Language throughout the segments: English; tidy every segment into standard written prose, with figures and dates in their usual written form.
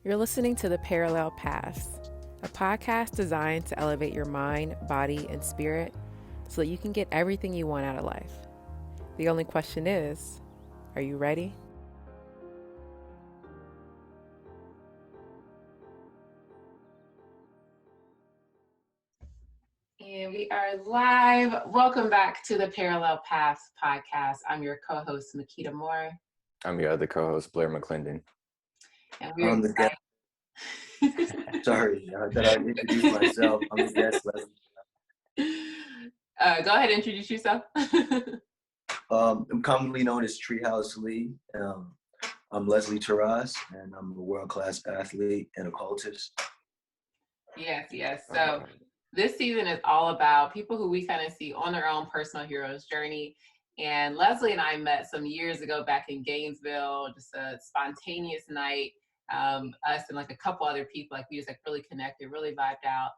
You're listening to The Parallel Paths, a podcast designed to elevate your mind, body, and spirit so that you can get everything you want out of life. The only question is, are you ready? And we are live. Welcome back to the Parallel Paths podcast. I'm your co-host, Makita Moore. I'm your other co-host, Blair McClendon. And we're excited. Sorry, that I introduced myself. I'm the guest, Leslie. Go ahead and introduce yourself. I'm commonly known as Treehouse Lee. I'm Leslie Taras, and I'm a world-class athlete and occultist. Yes. So this season is all about people who we kind of see on their own personal hero's journey. And Leslie and I met some years ago back in Gainesville, just a spontaneous night. Us and like a couple other people, like we just like really connected, really vibed out.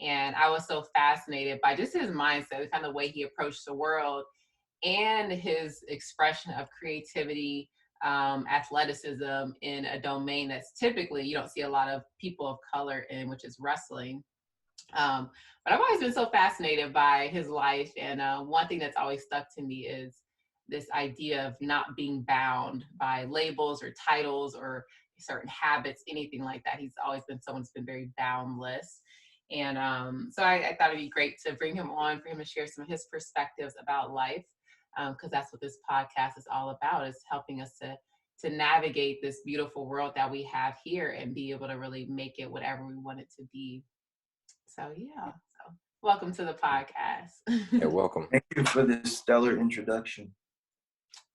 And I was so fascinated by just his mindset, the kind of way he approached the world and his expression of creativity, athleticism in a domain that's typically, you don't see a lot of people of color in, which is wrestling. But I've always been so fascinated by his life. And one thing that's always stuck to me is this idea of not being bound by labels or titles or certain habits, anything like that. He's always been someone who's been very boundless. And so I thought it'd be great to bring him on for him to share some of his perspectives about life, because that's what this podcast is all about, is helping us to navigate this beautiful world that we have here and be able to really make it whatever we want it to be. So yeah, so welcome to the podcast. Yeah, welcome. Thank you for this stellar introduction.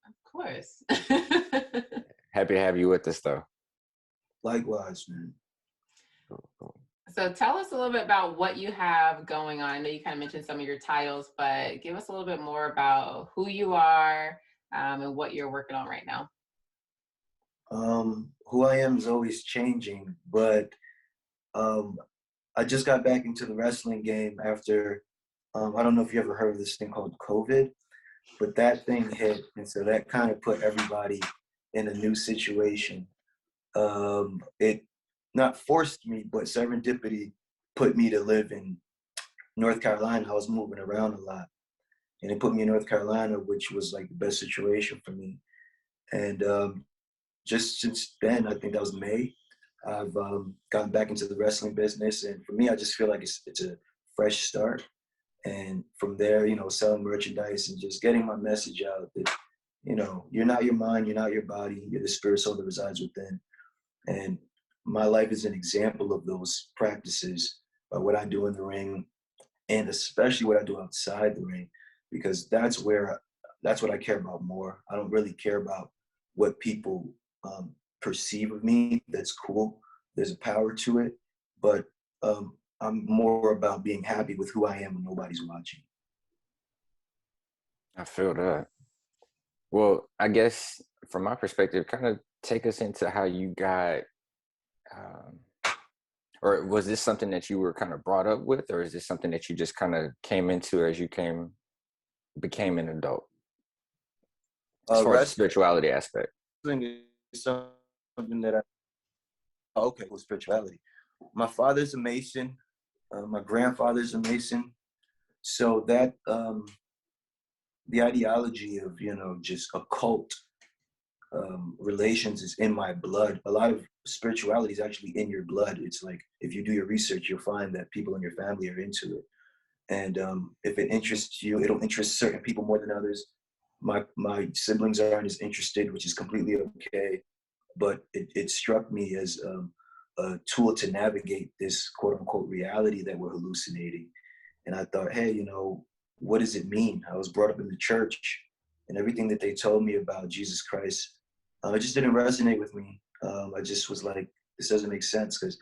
Of course. Happy to have you with us, though. Likewise, man. Cool. So tell us a little bit about what you have going on. I know you kind of mentioned some of your titles, but give us a little bit more about who you are and what you're working on right now. Who I am is always changing, but I just got back into the wrestling game after, I don't know if you ever heard of this thing called COVID, but that thing hit, and so that kind of put everybody in a new situation. It not forced me, but serendipity put me to live in North Carolina. I was moving around a lot, and it put me in North Carolina, which was like the best situation for me. And just since then, I think that was May, I've gotten back into the wrestling business. And for me, I just feel like it's a fresh start. And from there, selling merchandise and just getting my message out that, you're not your mind, you're not your body, you're the spirit soul that resides within. And my life is an example of those practices by what I do in the ring, and especially what I do outside the ring, because that's what I care about more. I don't really care about what people perceive of me. That's cool. There's a power to it, but I'm more about being happy with who I am when nobody's watching. I feel that. Well, I guess from my perspective, kind of take us into how you got, or was this something that you were kind of brought up with, or is this something that you just kind of came into as you became an adult? As far as the spirituality aspect. Is something that with spirituality. My father's a Mason. My grandfather's a Mason. So that the ideology of just occult relations is in my blood. A lot of spirituality is actually in your blood. It's like if you do your research, you'll find that people in your family are into it. And if it interests you, it'll interest certain people more than others. My siblings aren't as interested, which is completely okay. But it struck me as a tool to navigate this quote unquote reality that we're hallucinating. And I thought, hey, what does it mean? I was brought up in the church, and everything that they told me about Jesus Christ, it just didn't resonate with me. I just was like, this doesn't make sense, because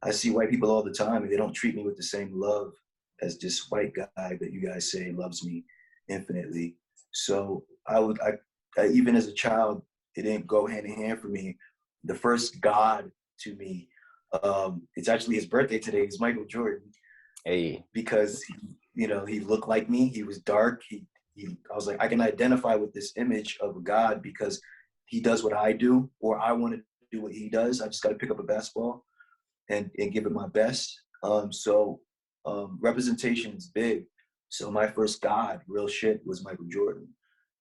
I see white people all the time and they don't treat me with the same love as this white guy that you guys say loves me infinitely. So I even as a child, it didn't go hand in hand for me. The first God to me, it's actually his birthday today, is Michael Jordan. Hey. Because he looked like me. He was dark. I was like, I can identify with this image of a God because he does what I do, or I want to do what he does. I just got to pick up a basketball and give it my best. So representation is big. So my first God, real shit, was Michael Jordan.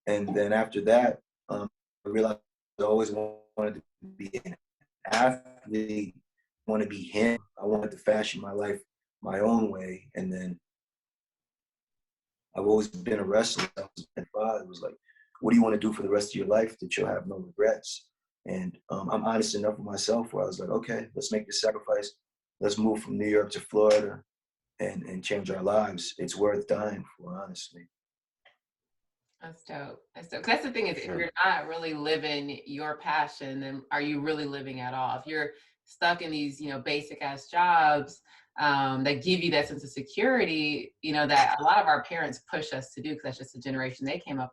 And then after that, I realized I always wanted to be an athlete, want to be him. I wanted to fashion my life my own way. And then I've always been a wrestler. And father was like, what do you want to do for the rest of your life that you'll have no regrets? And I'm honest enough with myself where I was like, okay, let's make this sacrifice. Let's move from New York to Florida and change our lives. It's worth dying for, honestly. That's dope. That's dope. 'Cause that's the thing is, if you're not really living your passion, then are you really living at all? If you're stuck in these, basic ass jobs that give you that sense of security, that a lot of our parents push us to do, because that's just the generation they came up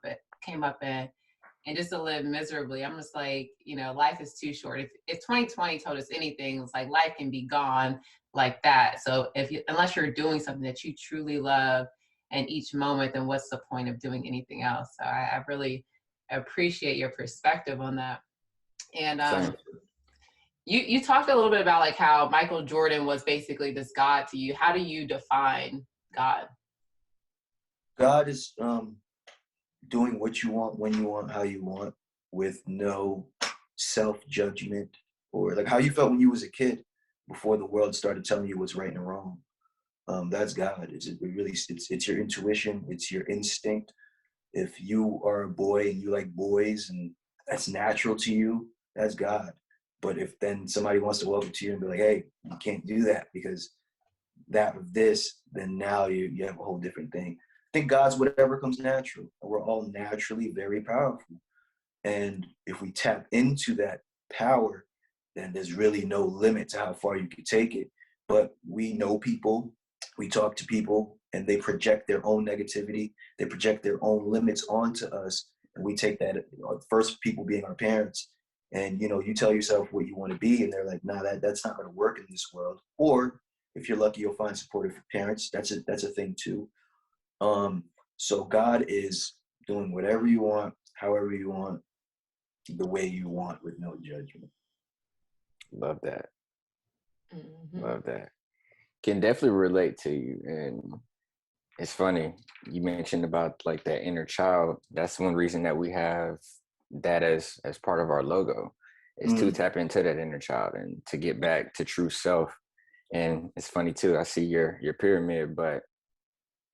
in, and just to live miserably. I'm just like, life is too short. If 2020 told us anything, it's like life can be gone like that. So unless you're doing something that you truly love and each moment, then what's the point of doing anything else? So I really appreciate your perspective on that. And you talked a little bit about like how Michael Jordan was basically this God to you. How do you define God? God is doing what you want, when you want, how you want, with no self-judgment, or like how you felt when you was a kid before the world started telling you what's right and wrong. That's God. It's your intuition, it's your instinct. If you are a boy and you like boys and that's natural to you, that's God. But if then somebody wants to walk up to you and be like, hey, you can't do that because that of this, then now you have a whole different thing. I think God's whatever comes natural. We're all naturally very powerful. And if we tap into that power, then there's really no limit to how far you can take it. But we know people, we talk to people, and they project their own negativity. They project their own limits onto us. And we take that, first people being our parents. And, you tell yourself what you want to be, and they're like, nah, that's not going to work in this world. Or if you're lucky, you'll find supportive parents. That's a thing too. So God is doing whatever you want, however you want, the way you want, with no judgment. Love that. Mm-hmm. Love that. Can definitely relate to you. And it's funny, you mentioned about like that inner child. That's one reason that we have that as part of our logo, is to tap into that inner child and to get back to true self. And it's funny too, I see your pyramid, but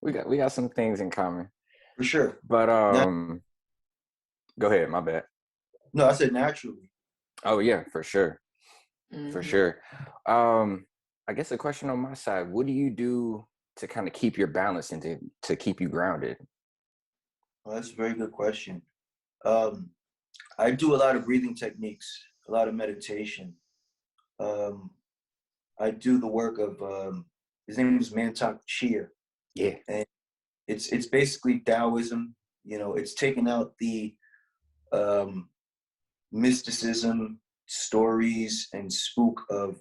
we got some things in common. For sure. But go ahead, my bad. No, I said naturally. Oh yeah, for sure. Mm-hmm. For sure. I guess a question on my side, what do you do to kind of keep your balance and to keep you grounded? Well, that's a very good question. I do a lot of breathing techniques, a lot of meditation. I do the work of, his name is Mantak Chia. Yeah. And it's basically Taoism. It's taking out the mysticism, stories, and spook of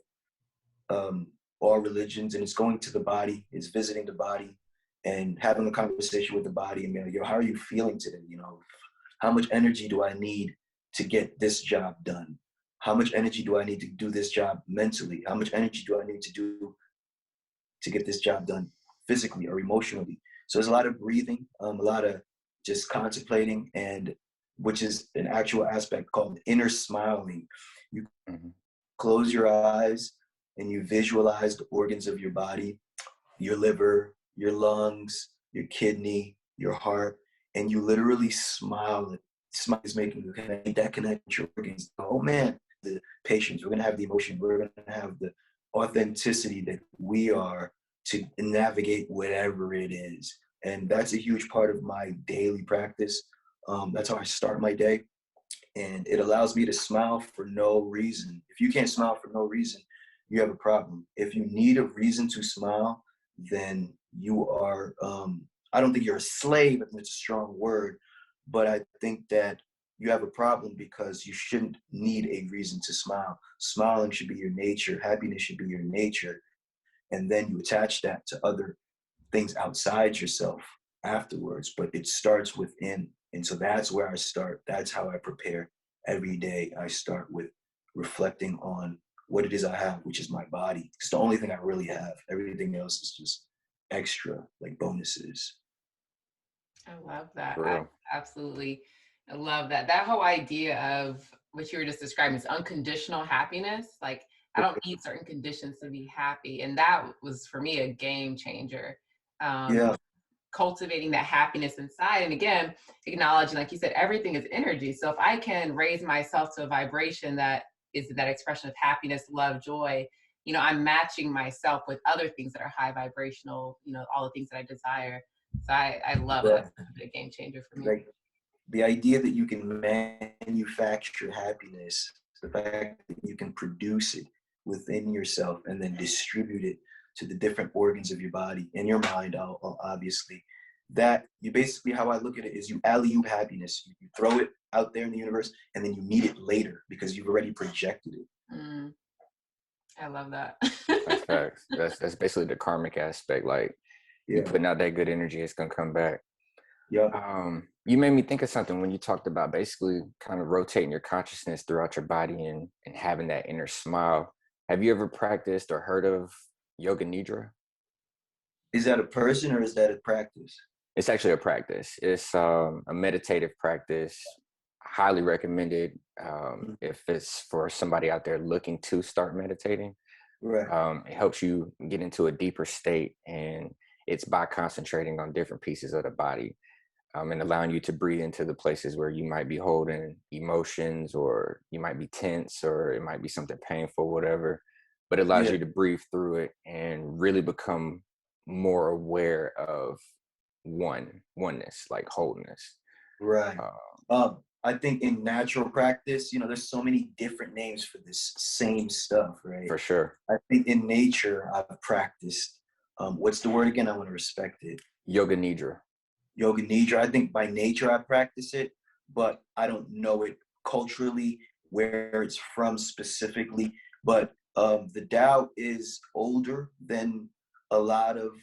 all religions, and it's going to the body, it's visiting the body and having a conversation with the body and being like, yo, how are you feeling today? How much energy do I need to get this job done? How much energy do I need to do this job mentally? How much energy do I need to do to get this job done physically or emotionally? So there's a lot of breathing, a lot of just contemplating, and which is an actual aspect called inner smiling. You close your eyes and you visualize the organs of your body, your liver, your lungs, your kidney, your heart, and you literally smile. Smile is making you connect, that connect your organs. Oh man, the patience, we're gonna have the emotion, we're gonna have the authenticity that we are to navigate whatever it is. And that's a huge part of my daily practice. That's how I start my day. And it allows me to smile for no reason. If you can't smile for no reason, you have a problem. If you need a reason to smile, then you are, I don't think you're a slave, I think it's a strong word, but I think that you have a problem because you shouldn't need a reason to smile. Smiling should be your nature. Happiness should be your nature. And then you attach that to other things outside yourself afterwards, but it starts within. And so that's where I start. That's how I prepare every day. I start with reflecting on what it is I have, which is my body. It's the only thing I really have. Everything else is just extra, like bonuses. I love that. For I real. absolutely I love that. That whole idea of what you were just describing is unconditional happiness. Like, I don't need certain conditions to be happy. And that was for me a game changer. Yeah, Cultivating that happiness inside. And again, acknowledging, like you said, everything is energy. So if I can raise myself to a vibration that is that expression of happiness, love, joy, I'm matching myself with other things that are high vibrational, all the things that I desire. So I love it. right. That's a big game changer for me. Like the idea that you can manufacture happiness, the fact that you can produce it within yourself and then distribute it to the different organs of your body and your mind, obviously. That you basically, how I look at it is you alley-oop happiness. You throw it out there in the universe and then you meet it later because you've already projected it. I love that. That's facts. That's basically the karmic aspect. Like, you Yeah. putting out that good energy, it's gonna come back. Yeah. You made me think of something when you talked about basically kind of rotating your consciousness throughout your body and having that inner smile. Have you ever practiced or heard of yoga nidra? Is that a person or is that a practice? It's actually a practice. It's a meditative practice. Highly recommended if it's for somebody out there looking to start meditating. Right. It helps you get into a deeper state, and it's by concentrating on different pieces of the body and allowing you to breathe into the places where you might be holding emotions, or you might be tense, or it might be something painful, whatever. But it allows Yeah. you to breathe through it and really become more aware of oneness, like wholeness. Right. Uh, I think in natural practice, there's so many different names for this same stuff, right? for sure. I think in nature, I've practiced. What's the word again? I want to respect it. Yoga nidra. Yoga nidra. I think by nature I practice it, but I don't know it culturally where it's from specifically. But the Tao is older than a lot of,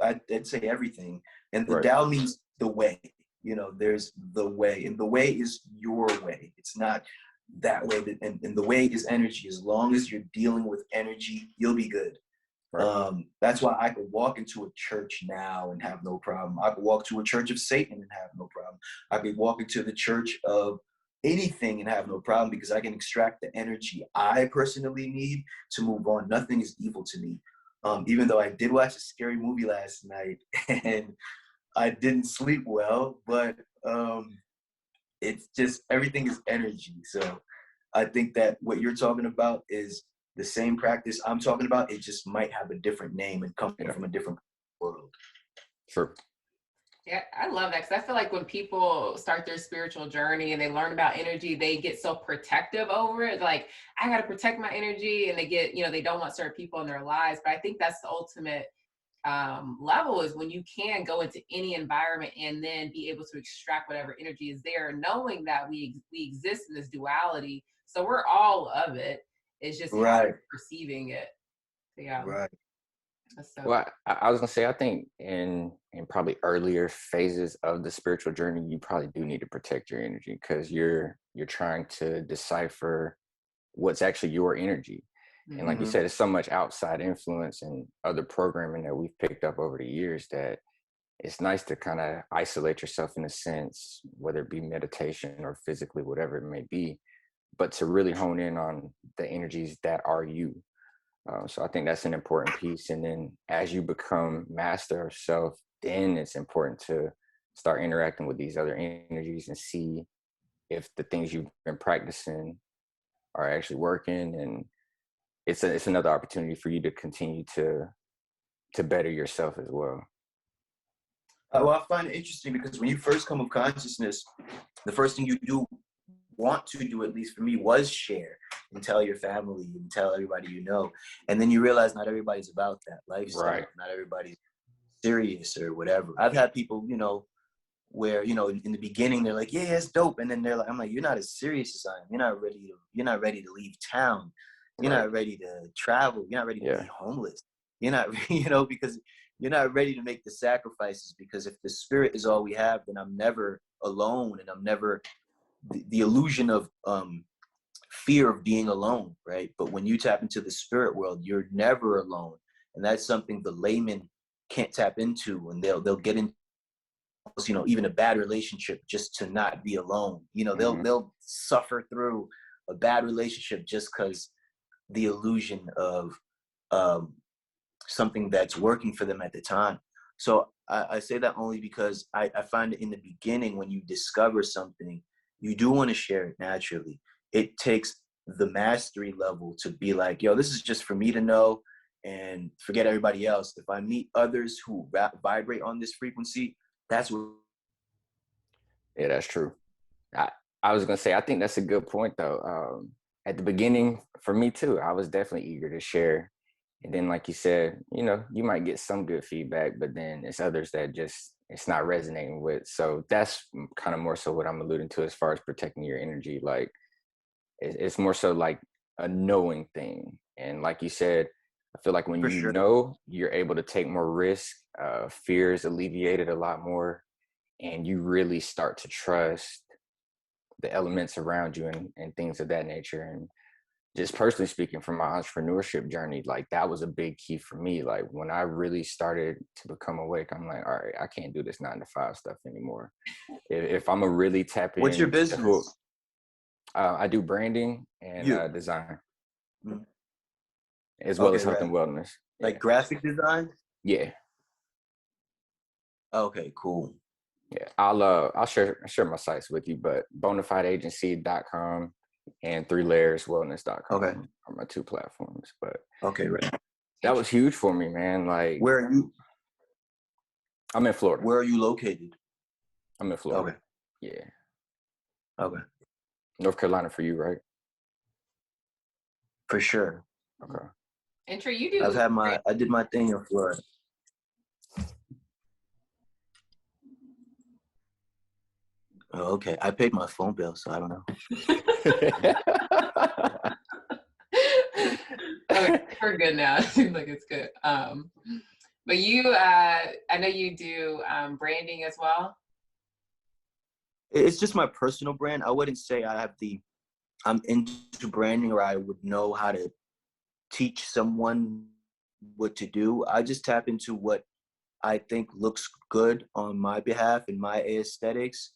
I'd say everything. And the Right. Tao means the way. There's the way, and the way is your way. It's not that way. And the way is energy. As long as you're dealing with energy, you'll be good. Right. That's why I could walk into a church now and have no problem. I could walk to a church of Satan and have no problem. I could walk into the church of anything and have no problem because I can extract the energy I personally need to move on. Nothing is evil to me. Even though I did watch a scary movie last night and I didn't sleep well, but it's just everything is energy. So I think that what you're talking about is the same practice I'm talking about. It just might have a different name and come from a different world. Sure. Yeah, I love that because I feel like when people start their spiritual journey and they learn about energy, they get so protective over it. Like, I got to protect my energy, and they get, they don't want certain people in their lives. But I think that's the ultimate level, is when you can go into any environment and then be able to extract whatever energy is there, knowing that we exist in this duality. So we're all of it. It's just how you're perceiving it. So, yeah. Right. So Well, I was gonna say, I think in probably earlier phases of the spiritual journey, you probably do need to protect your energy, because you're trying to decipher what's actually your energy. And like you said, it's so much outside influence and other programming that we've picked up over the years that it's nice to kind of isolate yourself in a sense, whether it be meditation or physically, whatever it may be, but to really hone in on the energies that are you. So I think that's an important piece. And then as you become master of self, then it's important to start interacting with these other energies and see if the things you've been practicing are actually working. And it's another opportunity for you to continue to better yourself as well. Well, I find it interesting because when you first come of consciousness, the first thing you want to do, at least for me, was share and tell your family and tell everybody you know. And then you realize not everybody's about that lifestyle. Right. Not everybody's serious or whatever. I've had people, where, in the beginning they're like, yeah, it's dope. And then they're like, I'm like, you're not as serious as I am. You're not ready to leave town. You're not ready to travel. You're not ready to be homeless. You're not, because you're not ready to make the sacrifices, because if the spirit is all we have, then I'm never alone, and I'm never the illusion of fear of being alone, right? But when you tap into the spirit world, you're never alone. And that's something the layman can't tap into, and they'll get into, you know, even a bad relationship just to not be alone. You know, they'll suffer through a bad relationship just because the illusion of something that's working for them at the time. So I say that only because I find it in the beginning, when you discover something, you do want to share it naturally. It takes the mastery level to be like, yo, this is just for me to know and forget everybody else. If I meet others who vibrate on this frequency, that's what. Yeah, that's true. I was gonna say, I think that's a good point though. At the beginning, for me too, I was definitely eager to share. And then, like you said, you know, you might get some good feedback, but then it's others that just, it's not resonating with. So that's kind of more so what I'm alluding to as far as protecting your energy. Like, it's more so like a knowing thing. And like you said, I feel like when For you sure. know, you're able to take more risk, fears alleviated a lot more, and you really start to trust the elements around you and things of that nature. And just personally speaking, from my entrepreneurship journey, like that was a big key for me. Like when I really started to become awake, I'm like, all right, I can't do this 9 to 5 stuff anymore. If I'm gonna really tap What's your in to who business? I do branding and design, as well Okay, as health and right. wellness. Like graphic design? Yeah. Okay, cool. Yeah. I'll share my sites with you, but bonafideagency.com and 3layerswellness.com Okay. are my 2 platforms. But Okay, right. that was huge for me, man. Like, Where are you? I'm in Florida. Where are you located? I'm in Florida. Okay. Yeah. Okay. North Carolina for you, right? For sure. Okay. And Trey, you do. I did my thing in Florida. Oh, okay. I paid my phone bill, so I don't know. Okay, we're good now. It seems like it's good. But you, I know you do branding as well. It's just my personal brand. I wouldn't say I'm into branding, or I would know how to teach someone what to do. I just tap into what I think looks good on my behalf and my aesthetics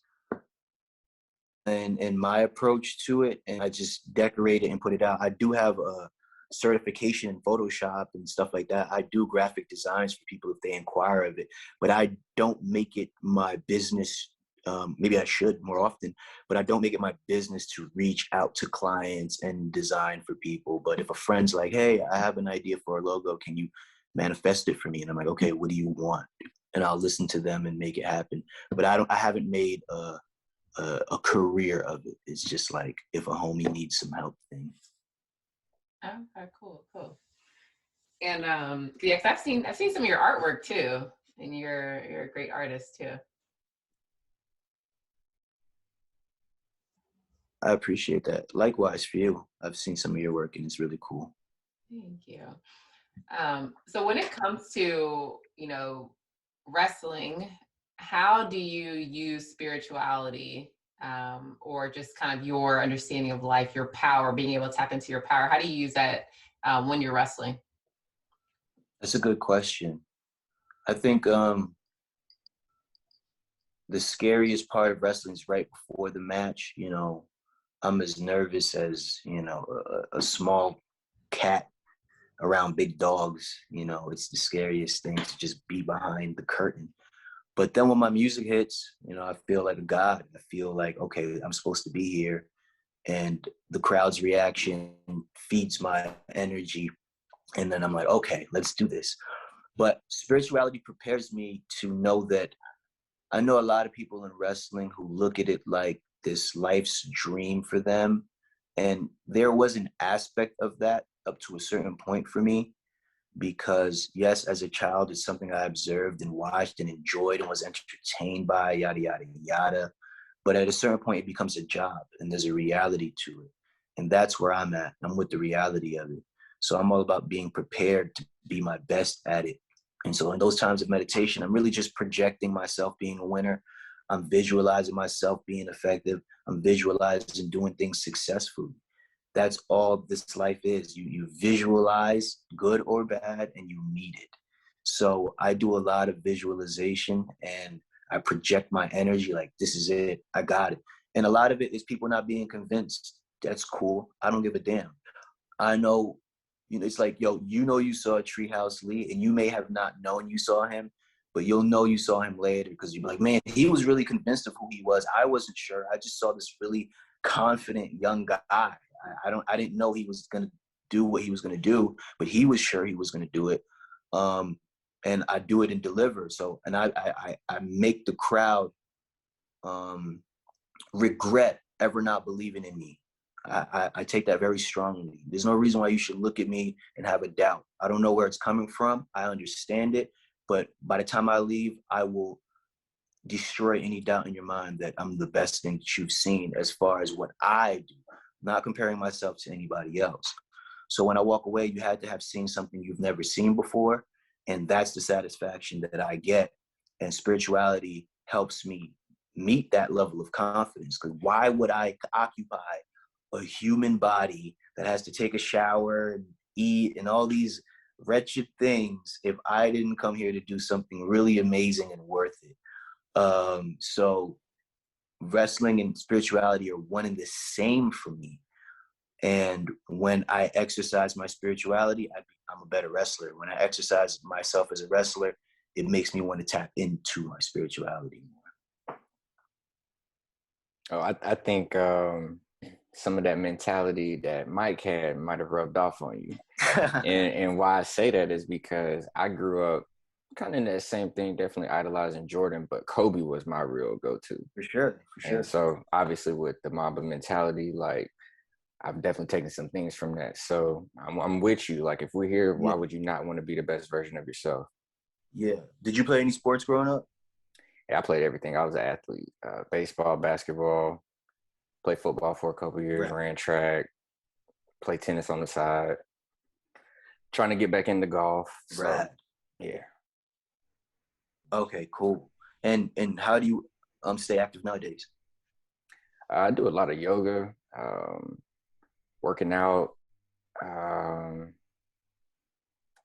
and my approach to it, and I just decorate it and put it out. I do have a certification in Photoshop and stuff like that. I do graphic designs for people if they inquire of it, but I don't make it my business. Maybe I should more often, but I don't make it my business to reach out to clients and design for people. But if a friend's like, hey, I have an idea for a logo, can you manifest it for me? And I'm like, okay, what do you want? And I'll listen to them and make it happen. But I haven't made a career of it. It's just like if a homie needs some help thing. Okay, cool. And yeah, 'cause I've seen some of your artwork too, and you're a great artist too. I appreciate that. Likewise for you. I've seen some of your work and it's really cool. Thank you. So when it comes to, wrestling, how do you use spirituality or just kind of your understanding of life, your power, being able to tap into your power? How do you use that when you're wrestling? That's a good question. I think the scariest part of wrestling is right before the match. I'm as nervous as, a small cat around big dogs. It's the scariest thing to just be behind the curtain. But then when my music hits, I feel like a god. I feel like, okay, I'm supposed to be here. And the crowd's reaction feeds my energy. And then I'm like, okay, let's do this. But spirituality prepares me to know that I know a lot of people in wrestling who look at it like this life's dream for them. And there was an aspect of that up to a certain point for me, because yes, as a child, it's something I observed and watched and enjoyed and was entertained by, yada, yada, yada. But at a certain point, it becomes a job and there's a reality to it. And that's where I'm at. I'm with the reality of it. So I'm all about being prepared to be my best at it. And so in those times of meditation, I'm really just projecting myself being a winner. I'm visualizing myself being effective. I'm visualizing doing things successfully. That's all this life is. You visualize good or bad, and you meet it. So I do a lot of visualization, and I project my energy like, this is it, I got it. And a lot of it is people not being convinced. That's cool. I don't give a damn. I know, it's like, yo, you saw Treehouse Lee, and you may have not known you saw him, but you'll know you saw him later, because you'll be like, man, he was really convinced of who he was. I wasn't sure. I just saw this really confident young guy. I didn't know he was gonna do what he was gonna do, but he was sure he was gonna do it. And I do it and deliver. So, and I make the crowd regret ever not believing in me. I take that very strongly. There's no reason why you should look at me and have a doubt. I don't know where it's coming from. I understand it, but by the time I leave, I will destroy any doubt in your mind that I'm the best thing that you've seen as far as what I do, not comparing myself to anybody else. So when I walk away, you had to have seen something you've never seen before, and that's the satisfaction that I get. And spirituality helps me meet that level of confidence, because why would I occupy a human body that has to take a shower and eat and all these wretched things if I didn't come here to do something really amazing and worth it? So wrestling and spirituality are one and the same for me. And when I exercise my spirituality, I'm a better wrestler. When I exercise myself as a wrestler, it makes me want to tap into my spirituality more. Oh, I think some of that mentality that Mike had might have rubbed off on you. and why I say that is because I grew up kind of in that same thing, definitely idolizing Jordan, but Kobe was my real go-to. For sure. And so obviously with the Mamba mentality, like, I've definitely taken some things from that. So I'm with you. Like, if we're here, why would you not want to be the best version of yourself? Yeah. Did you play any sports growing up? Yeah, I played everything. I was an athlete. Baseball, basketball, played football for a couple of years, ran track, played tennis on the side, trying to get back into golf. So, yeah. Okay, cool. And how do you stay active nowadays? I do a lot of yoga, working out.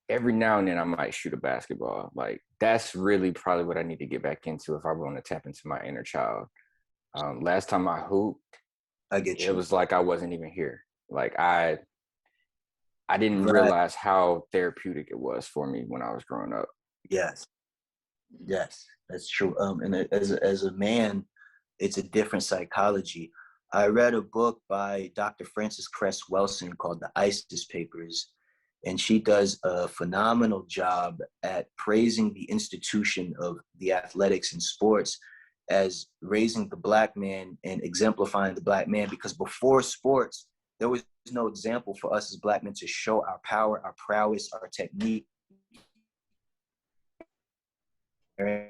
Every now and then I might shoot a basketball. Like, that's really probably what I need to get back into if I want to tap into my inner child. Last time I hooped, it was like I wasn't even here. Like, I didn't realize how therapeutic it was for me when I was growing up. Yes, that's true. And as a man, it's a different psychology. I read a book by Dr. Frances Cress Welsing called The ISIS Papers, and she does a phenomenal job at praising the institution of the athletics and sports as raising the Black man and exemplifying the Black man, because before sports, there was no example for us as Black men to show our power, our prowess, our technique, or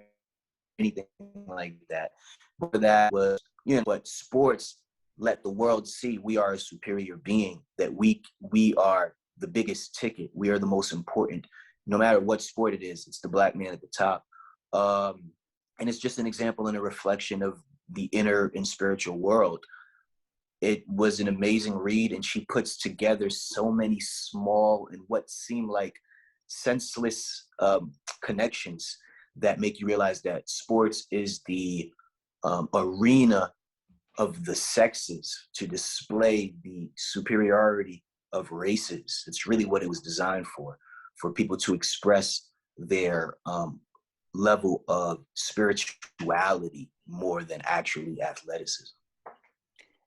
anything like that. But that was, but sports let the world see we are a superior being, that we are the biggest ticket. We are the most important. No matter what sport it is, it's the Black man at the top. And it's just an example and a reflection of the inner and spiritual world. It was an amazing read, and she puts together so many small and what seem like senseless connections that make you realize that sports is the arena of the sexes to display the superiority of races. It's really what it was designed for people to express their level of spirituality more than actually athleticism.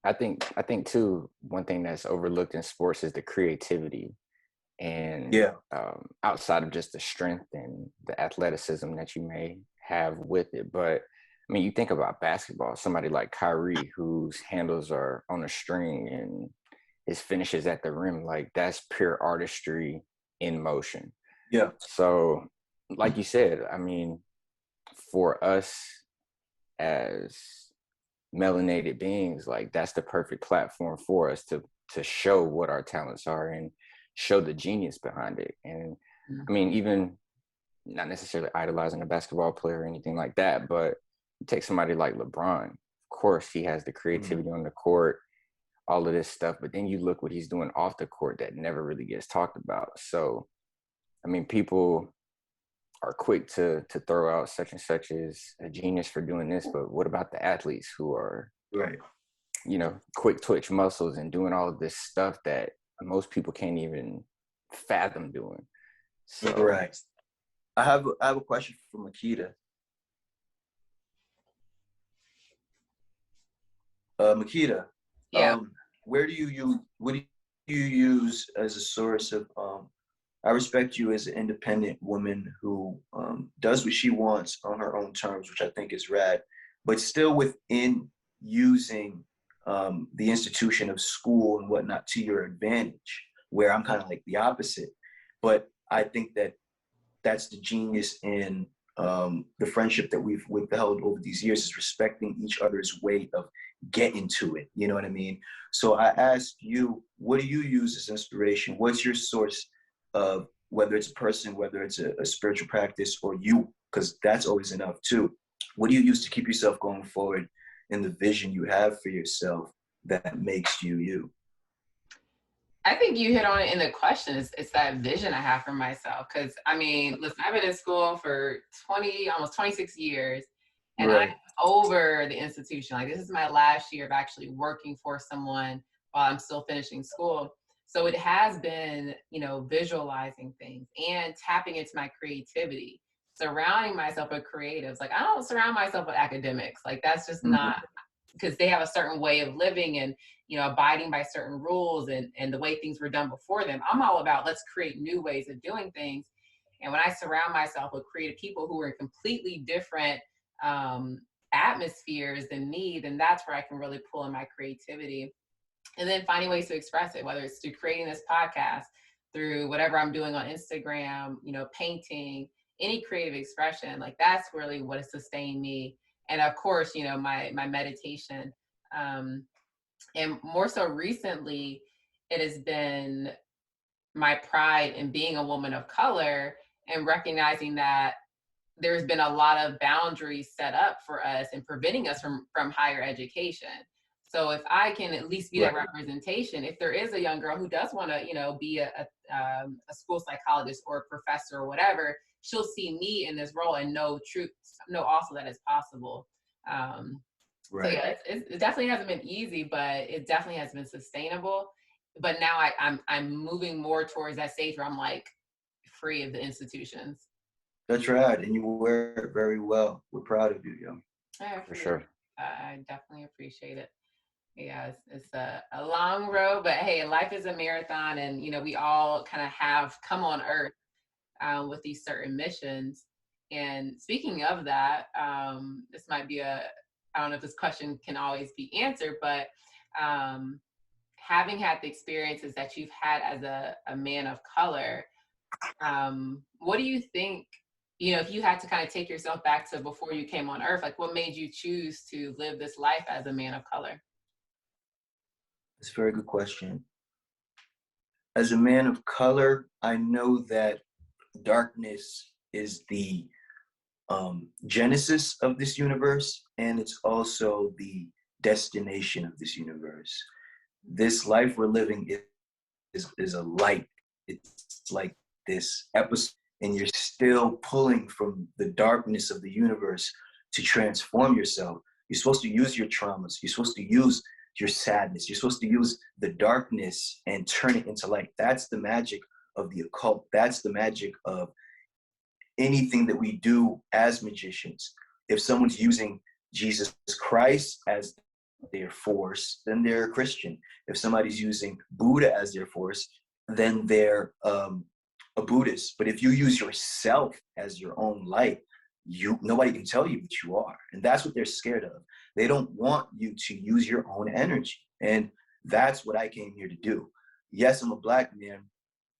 I think too, one thing that's overlooked in sports is the creativity, and outside of just the strength and the athleticism that you may have with it. But I mean, you think about basketball, somebody like Kyrie, whose handles are on a string and his finishes at the rim, like, that's pure artistry in motion. Yeah. So, like you said, I mean, for us as melanated beings, like, that's the perfect platform for us to show what our talents are and show the genius behind it. And I mean, even not necessarily idolizing a basketball player or anything like that, but take somebody like LeBron. Of course, he has the creativity on the court. all of this stuff, but then you look what he's doing off the court that never really gets talked about. So, I mean, people are quick to throw out such and such as a genius for doing this, but what about the athletes who are, Right. you know, quick twitch muscles and doing all of this stuff that most people can't even fathom doing? So, right. I have a question for Makita. Makita, Yeah. what do you use as a source of, I respect you as an independent woman who does what she wants on her own terms, which I think is rad, but still within using the institution of school and whatnot to your advantage, where I'm kind of like the opposite. But I think that that's the genius in the friendship that we've held over these years, is respecting each other's way of getting to it. You know what I mean? So I ask you, what do you use as inspiration? What's your source of, whether it's a person, whether it's a spiritual practice, or you, because that's always enough too. What do you use to keep yourself going forward in the vision you have for yourself that makes you you? I think you hit on it in the question. It's that vision I have for myself. Because, I mean, listen, I've been in school for almost 26 years, and Right. I'm over the institution. Like, this is my last year of actually working for someone while I'm still finishing school. So it has been, you know, visualizing things and tapping into my creativity, surrounding myself with creatives. Like, I don't surround myself with academics. Like, that's just not, because they have a certain way of living and, you know, abiding by certain rules and the way things were done before them. I'm all about, let's create new ways of doing things. And when I surround myself with creative people who are in completely different atmospheres than me, then that's where I can really pull in my creativity. And then finding ways to express it, whether it's through creating this podcast, through whatever I'm doing on Instagram, you know, painting, any creative expression. Like, that's really what has sustained me. And of course, you know, my meditation. And more so recently, it has been my pride in being a woman of color and recognizing that there's been a lot of boundaries set up for us and preventing us from higher education. So if I can at least be that representation, if there is a young girl who does want to, you know, be a school psychologist or a professor or whatever, she'll see me in this role and know also that it's possible. So yeah, it definitely hasn't been easy, but it definitely has been sustainable. But now I'm moving more towards that stage where I'm like free of the institutions. That's right, and you wear it very well. We're proud of you, yo. for sure. I definitely appreciate it. Yeah, it's a long road, but hey, life is a marathon, and you know, we all kind of have come on earth with these certain missions. And speaking of that, this might be I don't know if this question can always be answered, but having had the experiences that you've had as a man of color, what do you think, you know, if you had to kind of take yourself back to before you came on earth, like what made you choose to live this life as a man of color? It's a very good question. As a man of color, I know that darkness is the genesis of this universe, and it's also the destination of this universe. This life we're living is a light. It's like this episode, and you're still pulling from the darkness of the universe to transform yourself. You're supposed to use your traumas. You're supposed to use your sadness. You're supposed to use the darkness and turn it into light. That's the magic of the occult. That's the magic of anything that we do as magicians. If someone's using Jesus Christ as their force, then they're a Christian. If somebody's using Buddha as their force, then they're a Buddhist. But if you use yourself as your own light, nobody can tell you what you are. And that's what they're scared of. They don't want you to use your own energy. And that's what I came here to do. Yes, I'm a Black man.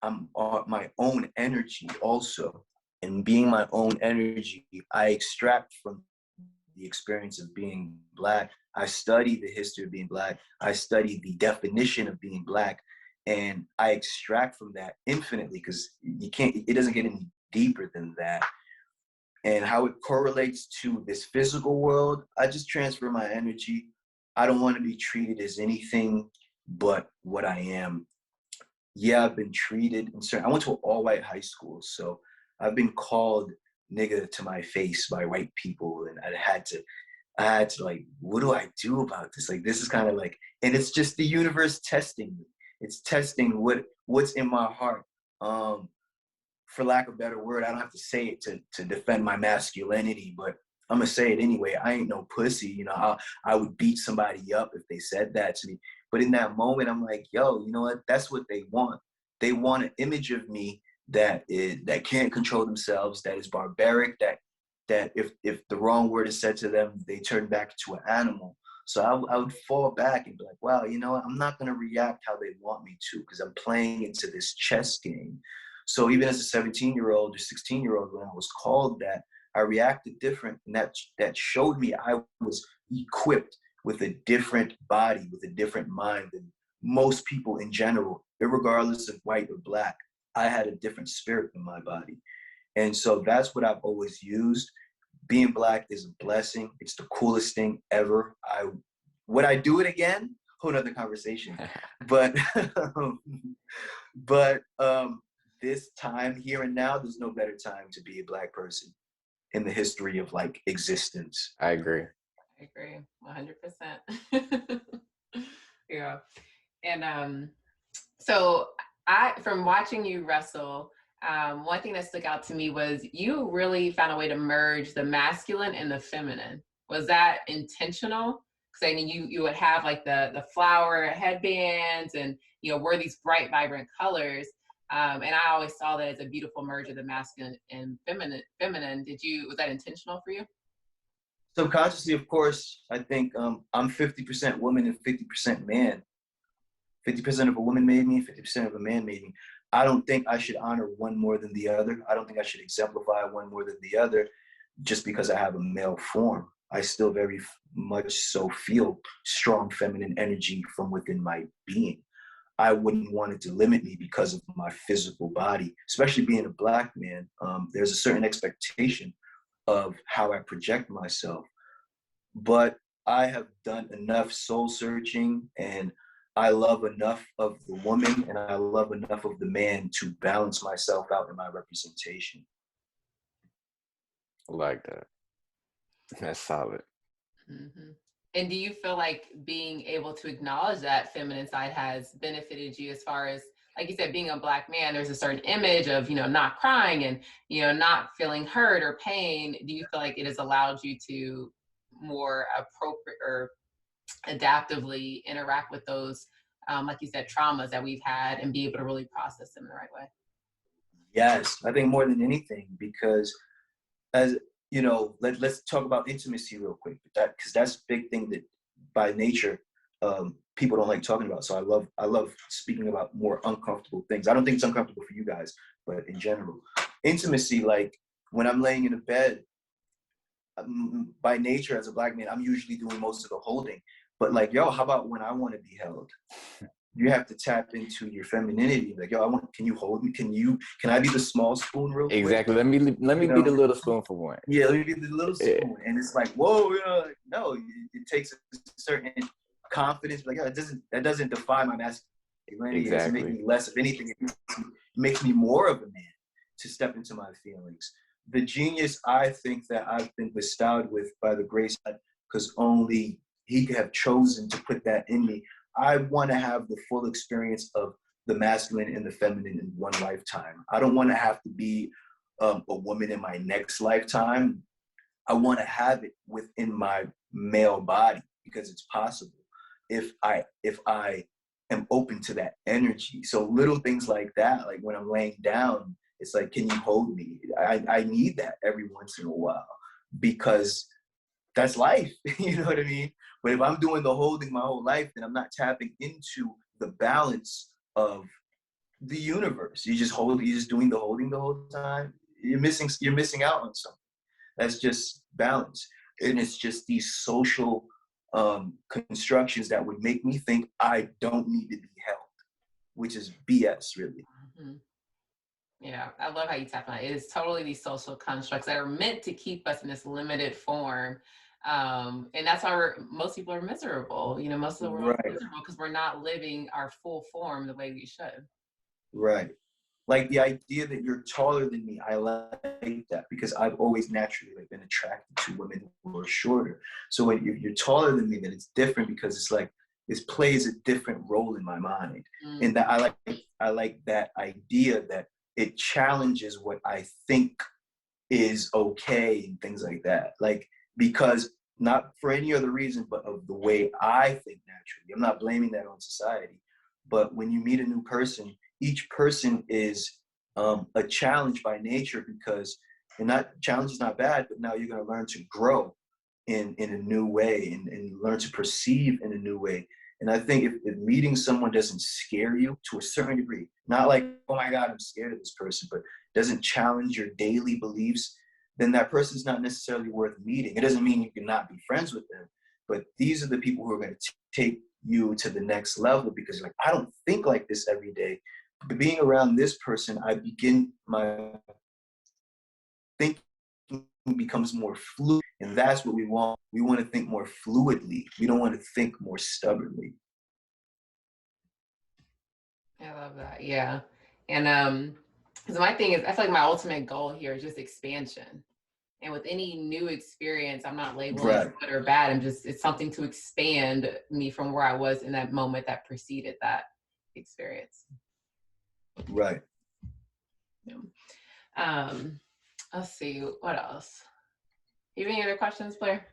I'm my own energy also. And being my own energy, I extract from the experience of being Black. I study the history of being Black. I study the definition of being Black. And I extract from that infinitely, because it doesn't get any deeper than that. And how it correlates to this physical world, I just transfer my energy. I don't want to be treated as anything but what I am. Yeah, I've been treated in certain, I went to an all-white high school, so I've been called nigga to my face by white people, and I had to like, what do I do about this? Like, this is kind of like, and it's just the universe testing me. It's testing what's in my heart. For lack of a better word, I don't have to say it to defend my masculinity, but I'm gonna say it anyway. I ain't no pussy, you know. I would beat somebody up if they said that to me. But in that moment, I'm like, yo, you know what? That's what they want. They want an image of me that can't control themselves, that is barbaric, that if the wrong word is said to them, they turn back to an animal. So I would fall back and be like, wow, you know what? I'm not gonna react how they want me to, because I'm playing into this chess game. So even as a 17-year-old or 16-year-old, when I was called that, I reacted different, and that showed me I was equipped with a different body, with a different mind than most people in general, regardless of white or black. I had a different spirit in my body. And so that's what I've always used. Being black is a blessing. It's the coolest thing ever. Would I do it again? Whole nother conversation. But this time here and now, there's no better time to be a black person in the history of like existence. I agree. I agree, 100%. Yeah, and so from watching you wrestle, one thing that stuck out to me was you really found a way to merge the masculine and the feminine. Was that intentional? Because I mean, you would have like the flower headbands, and wear these bright, vibrant colors. And I always saw that as a beautiful merge of the masculine and feminine. Was that intentional for you? Subconsciously, of course. I think I'm 50% woman and 50% man. 50% of a woman made me, 50% of a man made me. I don't think I should honor one more than the other. I don't think I should exemplify one more than the other just because I have a male form. I still very much so feel strong feminine energy from within my being. I wouldn't want it to limit me because of my physical body, especially being a black man. There's a certain expectation of how I project myself. But I have done enough soul searching, and I love enough of the woman and I love enough of the man to balance myself out in my representation. Like that. That's solid. Mm-hmm. And do you feel like being able to acknowledge that feminine side has benefited you as far as, like you said, being a black man, there's a certain image of, not crying and, not feeling hurt or pain. Do you feel like it has allowed you to more appropriate or adaptively interact with those, like you said, traumas that we've had and be able to really process them in the right way? Yes, I think more than anything, because as let's talk about intimacy real quick, because that's a big thing that by nature people don't like talking about. So I love speaking about more uncomfortable things. I don't think it's uncomfortable for you guys, but in general, intimacy, like when I'm laying in a bed, by nature as a black man, I'm usually doing most of the holding. But like, yo, how about when I want to be held? You have to tap into your femininity. Like, yo, can you hold me? Can I be the small spoon real quick? Exactly. Let me be the little spoon for one. Yeah, let me be the little spoon. Yeah. And it's like, whoa, no, it takes a certain confidence. Like, that doesn't define my masculinity. Exactly. It doesn't make me less of anything. It makes me more of a man to step into my feelings. The genius I think that I've been bestowed with by the grace, because only he could have chosen to put that in me. I want to have the full experience of the masculine and the feminine in one lifetime. I don't want to have to be a woman in my next lifetime. I want to have it within my male body because it's possible if I am open to that energy. So little things like that, like when I'm laying down, it's like, can you hold me? I need that every once in a while because that's life. You know what I mean? But if I'm doing the holding my whole life, then I'm not tapping into the balance of the universe. You're just doing the holding the whole time. You're missing out on something. That's just balance. And it's just these social constructions that would make me think I don't need to be held, which is BS, really. Mm-hmm. Yeah, I love how you tap on it. It is totally these social constructs that are meant to keep us in this limited form. And that's why most people are miserable. You know, most of the world is miserable because we're not living our full form the way we should. Right. Like the idea that you're taller than me, I like that because I've always naturally like been attracted to women who are shorter. So when you're taller than me, then it's different because it's like this plays a different role in my mind, and that I like that idea that it challenges what I think is okay and things like that. Like because not for any other reason, but of the way I think naturally. I'm not blaming that on society, but when you meet a new person, each person is a challenge by nature because, and that challenge is not bad, but now you're going to learn to grow in a new way and learn to perceive in a new way. And I think if meeting someone doesn't scare you to a certain degree, not like, oh my God, I'm scared of this person, but doesn't challenge your daily beliefs, then that person's not necessarily worth meeting. It doesn't mean you cannot be friends with them, but these are the people who are going to take you to the next level because like, I don't think like this every day. But being around this person, I begin my thinking becomes more fluid, and that's what we want. We want to think more fluidly. We don't want to think more stubbornly. I love that. Yeah. And because my thing is, I feel like my ultimate goal here is just expansion. And with any new experience, I'm not labeling it good or bad. It's something to expand me from where I was in that moment that preceded that experience. Right. Yeah. Let's see, what else? You have any other questions, Blair?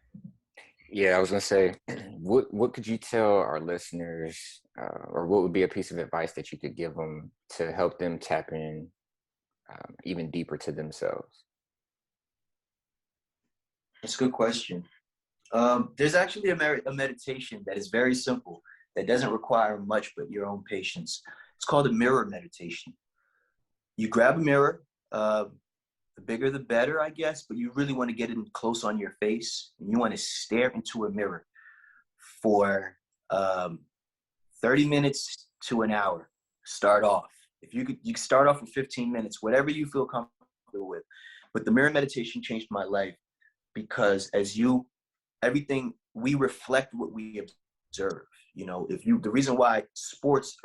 Yeah, I was gonna say, what could you tell our listeners, or what would be a piece of advice that you could give them to help them tap in even deeper to themselves? That's a good question. There's actually a meditation that is very simple, that doesn't require much but your own patience. It's called a mirror meditation. You grab a mirror, the bigger the better, I guess, but you really want to get it close on your face, and you want to stare into a mirror for 30 minutes to an hour. Start off. If you can start off with 15 minutes, whatever you feel comfortable with. But the mirror meditation changed my life because everything, we reflect what we observe. You know, the reason why sports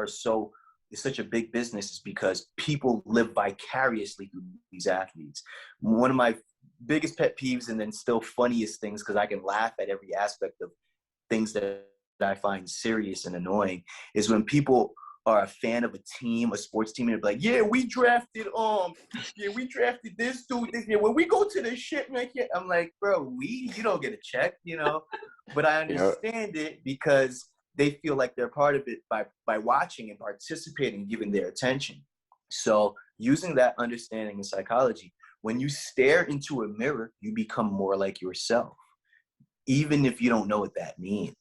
is such a big business is because people live vicariously through these athletes. One of my biggest pet peeves, and then still funniest things, because I can laugh at every aspect of things that I find serious and annoying, is when people are a fan of a team, a sports team, and they're like, yeah, we drafted this dude this year. When we go to the shit, man, I'm like, bro, you don't get a check, you know? But I understand it because they feel like they're part of it by watching and participating, giving their attention. So using that understanding in psychology, when you stare into a mirror, you become more like yourself, even if you don't know what that means.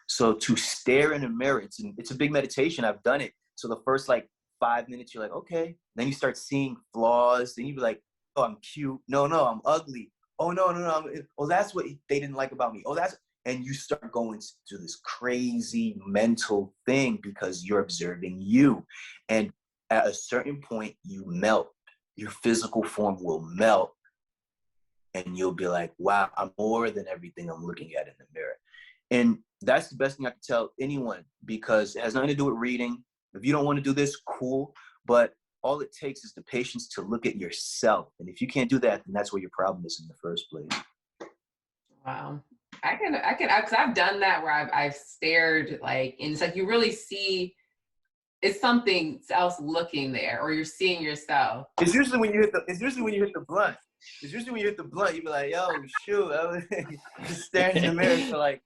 So to stare in a mirror, it's a big meditation. I've done it. So the first like 5 minutes, you're like, okay. Then you start seeing flaws. Then you be like, oh, I'm cute. No, I'm ugly. Oh, no. Oh, that's what they didn't like about me. Oh, and you start going to this crazy mental thing because you're observing you. And at a certain point, you melt. Your physical form will melt. And you'll be like, wow, I'm more than everything I'm looking at in the mirror. And that's the best thing I can tell anyone, because it has nothing to do with reading. If you don't want to do this, cool. But all it takes is the patience to look at yourself. And if you can't do that, then that's where your problem is in the first place. Wow. I can, because I've done that where I've stared, like, and it's like you really see it's something else looking there, or you're seeing yourself. It's usually when you hit the blunt. You be like, yo, shoot, I was just staring in the mirror for like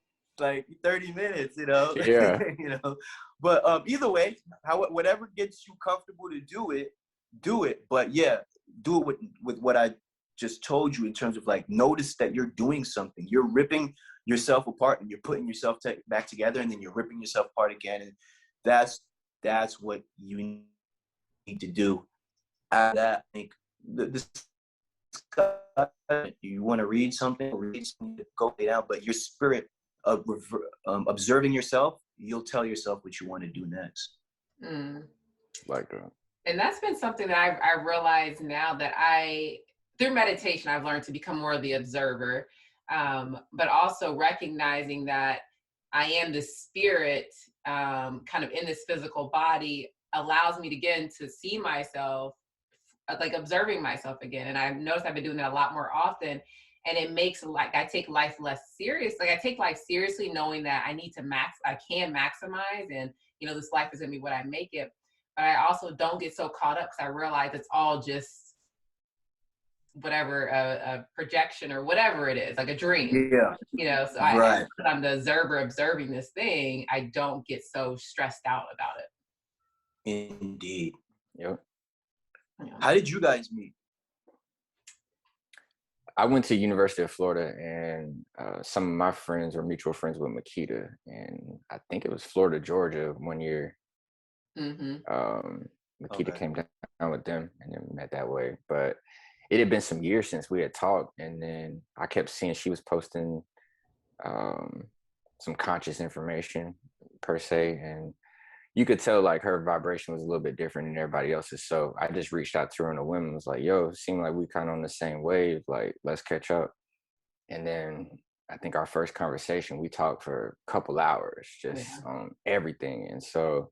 30 minutes, you know? Yeah. You know? But either way, whatever gets you comfortable to do it. But yeah, do it with what I just told you in terms of like, notice that you're doing something. You're ripping yourself apart and you're putting yourself back together, and then you're ripping yourself apart again. And that's what you need to do. After that, I think this, you want to read something, go lay down, but your spirit of observing yourself, you'll tell yourself what you want to do next. Like that. And that's been something that I realize now that through meditation, I've learned to become more of the observer. but also recognizing that I am the spirit, kind of in this physical body, allows me to get to see myself, like observing myself again. And I've noticed I've been doing that a lot more often. And it makes, like, I take life less serious. Like, I take life seriously, knowing that I can maximize, and, this life is gonna be what I make it. But I also don't get so caught up, because I realize it's all just whatever, a projection or whatever it is, like a dream. Yeah. So Right. I'm the observer observing this thing. I don't get so stressed out about it. Indeed. Yep. How did you guys meet? I went to University of Florida, and some of my friends were mutual friends with Makita, and I think it was Florida, Georgia, one year. Makita came down with them, and then we met that way. But it had been some years since we had talked, and then I kept seeing she was posting some conscious information per se, and you could tell like her vibration was a little bit different than everybody else's. So I just reached out to her on a whim and was like, yo, it seemed like we kind of on the same wave, like let's catch up. And then I think our first conversation, we talked for a couple hours just on everything. And so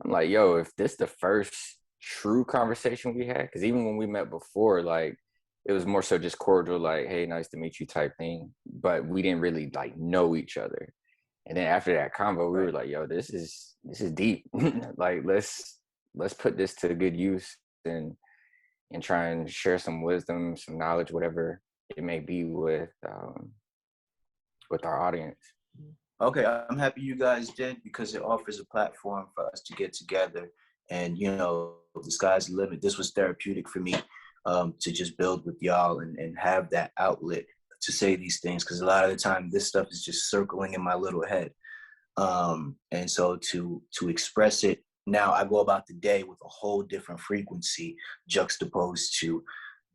I'm like, yo, if this the first true conversation we had, because even when we met before, like it was more so just cordial, like, hey, nice to meet you type thing. But we didn't really like know each other. And then after that convo, we were like, yo, this is deep. Like, let's put this to good use and try and share some wisdom, some knowledge, whatever it may be with our audience. Okay, I'm happy you guys did, because it offers a platform for us to get together. And, the sky's the limit. This was therapeutic for me, to just build with y'all and have that outlet to say these things, because a lot of the time this stuff is just circling in my little head. And so to express it, now I go about the day with a whole different frequency, juxtaposed to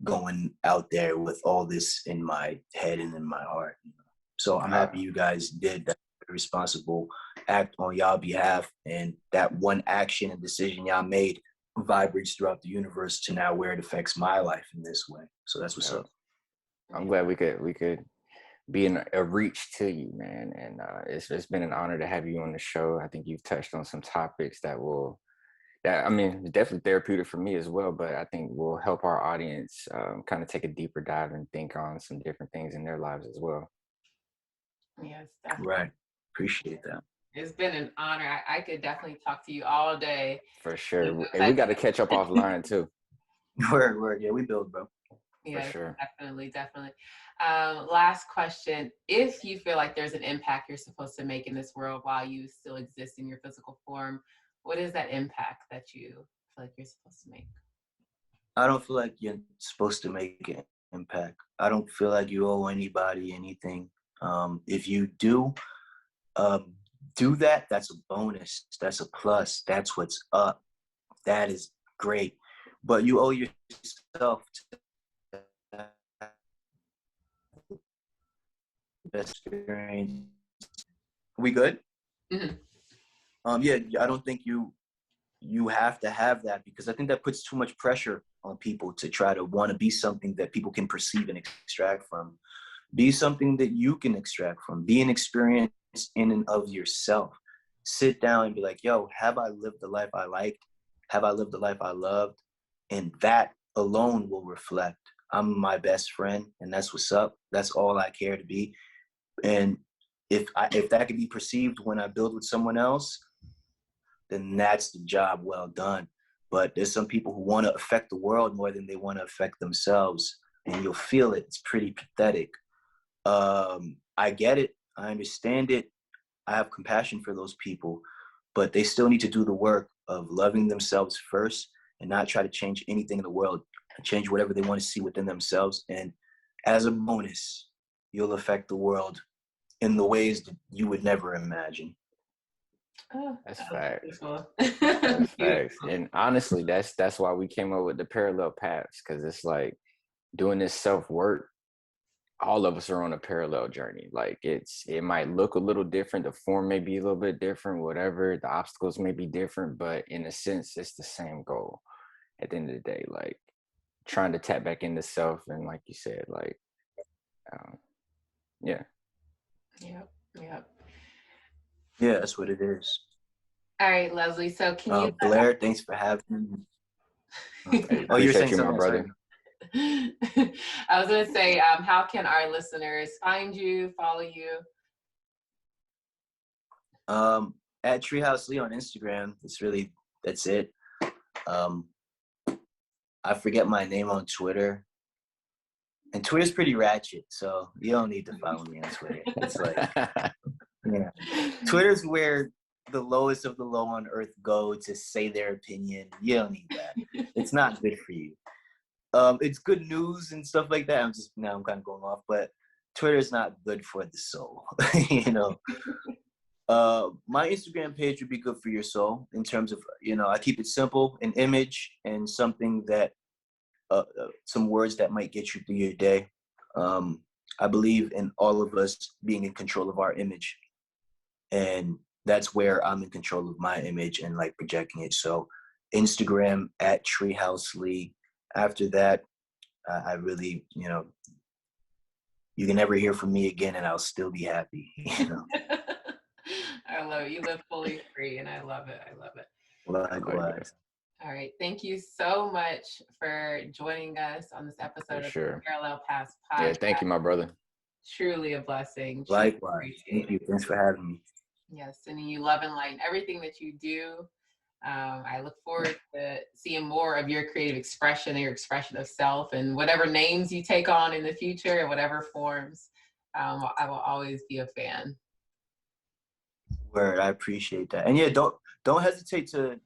going out there with all this in my head and in my heart. So I'm happy you guys did that responsible act on y'all behalf, and that one action and decision y'all made vibrates throughout the universe to now where it affects my life in this way. So that's what's up. I'm glad we could be a reach to you, man. And it's been an honor to have you on the show. I think you've touched on some topics that it's definitely therapeutic for me as well, but I think will help our audience kind of take a deeper dive and think on some different things in their lives as well. Yes, definitely. Right. Appreciate that. It's been an honor. I could definitely talk to you all day. For sure. And we got to catch up offline too. Word. Yeah, we build, bro. Yes, for sure. Definitely. Last question. If you feel like there's an impact you're supposed to make in this world while you still exist in your physical form, what is that impact that you feel like you're supposed to make? I don't feel like you're supposed to make an impact. I don't feel like you owe anybody anything. If you do that, that's a bonus. That's a plus. That's what's up. That is great. But you owe yourself to experience. We good? Mm-hmm. Yeah, I don't think you have to have that, because I think that puts too much pressure on people to try to want to be something that people can perceive and extract from. Be something that you can extract from. Be an experience in and of yourself. Sit down and be like, yo, have I lived the life I liked? Have I lived the life I loved? And that alone will reflect. I'm my best friend, and that's what's up. That's all I care to be. And if that can be perceived when I build with someone else, then that's the job well done. But there's some people who want to affect the world more than they want to affect themselves, and you'll feel it. It's pretty pathetic. I get it. I understand it. I have compassion for those people, but they still need to do the work of loving themselves first and not try to change anything in the world, change whatever they want to see within themselves. And as a bonus, you'll affect the world in the ways that you would never imagine. Oh, that's facts. That's facts. And honestly, that's why we came up with the parallel paths, because it's like doing this self-work, all of us are on a parallel journey. Like it might look a little different, the form may be a little bit different, whatever, the obstacles may be different, but in a sense it's the same goal at the end of the day, like trying to tap back into self. And like you said, like Yeah. Yep. Yep. Yeah, that's what it is. All right, Leslie. So can you Blair, thanks for having me. Hey, Oh, you're appreciate saying you, my something, brother. I was going to say, how can our listeners find you, follow you? At Treehouse Lee on Instagram. That's it. I forget my name on Twitter. And Twitter's pretty ratchet, so you don't need to follow me on Twitter. It's like, yeah. Twitter's where the lowest of the low on earth go to say their opinion. You don't need that. It's not good for you. It's good news and stuff like that. I'm kind of going off, but Twitter is not good for the soul. You know. My Instagram page would be good for your soul in terms of, I keep it simple, an image and something that, some words that might get you through your day. I believe in all of us being in control of our image, and that's where I'm in control of my image and like projecting it. So Instagram at Treehouse Lee. After that, I really, you can never hear from me again and I'll still be happy. I love it. You live fully free, and I love it. I love it. Likewise. All right. Thank you so much for joining us on this episode of the Parallel Paths Podcast. Yeah, thank you, my brother. Truly a blessing. Likewise. Thank you. Thanks for having me. Yes, sending you love and light in everything that you do. I look forward to seeing more of your creative expression and your expression of self, and whatever names you take on in the future in whatever forms. I will always be a fan. Word, I appreciate that. And yeah, don't hesitate to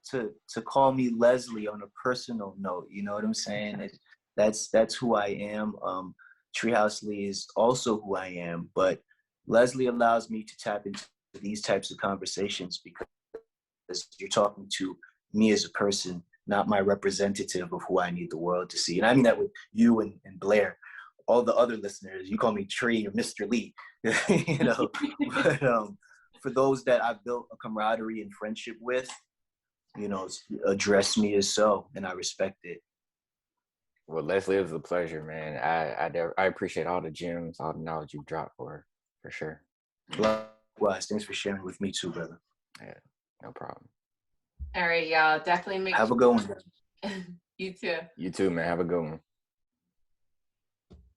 call me Leslie on a personal note. You know what I'm saying? That's who I am. Treehouse Lee is also who I am, but Leslie allows me to tap into these types of conversations because you're talking to me as a person, not my representative of who I need the world to see. And I mean that with you and Blair. All the other listeners, you call me Tree or Mr. Lee, but for those that I've built a camaraderie and friendship with, address me as so, and I respect it. Well, Leslie, it was a pleasure, man. I appreciate all the gems, all the knowledge you've dropped for sure. Likewise, thanks for sharing with me too, brother. Yeah, no problem. All right, y'all. Definitely have a good one. You too. You too, man. Have a good one.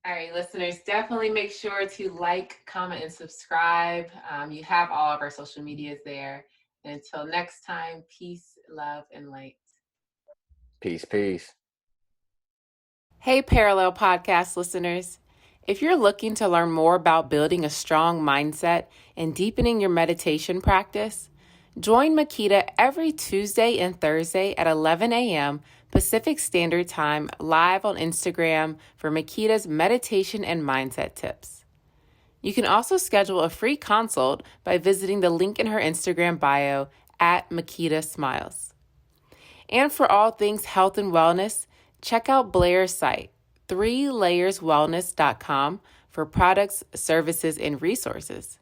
All right, listeners, definitely make sure to like, comment, and subscribe. You have all of our social medias there. And until next time, peace, love, and light. Peace, peace. Hey, Parallel Podcast listeners. If you're looking to learn more about building a strong mindset and deepening your meditation practice, join Makita every Tuesday and Thursday at 11 a.m. Pacific Standard Time live on Instagram for Makita's meditation and mindset tips. You can also schedule a free consult by visiting the link in her Instagram bio at Makita Smiles. And for all things health and wellness, check out Blair's site, 3layerswellness.com, for products, services, and resources.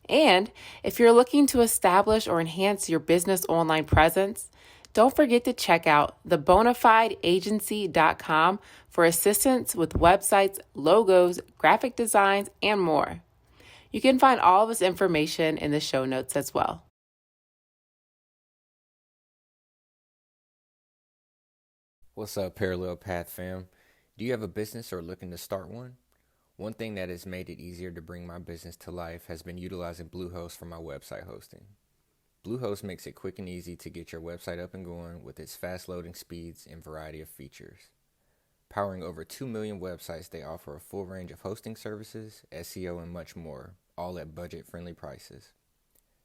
And if you're looking to establish or enhance your business online presence, don't forget to check out thebonafideagency.com for assistance with websites, logos, graphic designs, and more. You can find all of this information in the show notes as well. What's up, Parallel Path fam? Do you have a business or looking to start one? One thing that has made it easier to bring my business to life has been utilizing Bluehost for my website hosting. Bluehost makes it quick and easy to get your website up and going with its fast loading speeds and variety of features. Powering over 2 million websites, they offer a full range of hosting services, SEO, and much more, all at budget-friendly prices.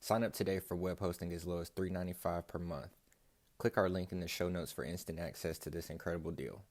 Sign up today for web hosting as low as $3.95 per month. Click our link in the show notes for instant access to this incredible deal.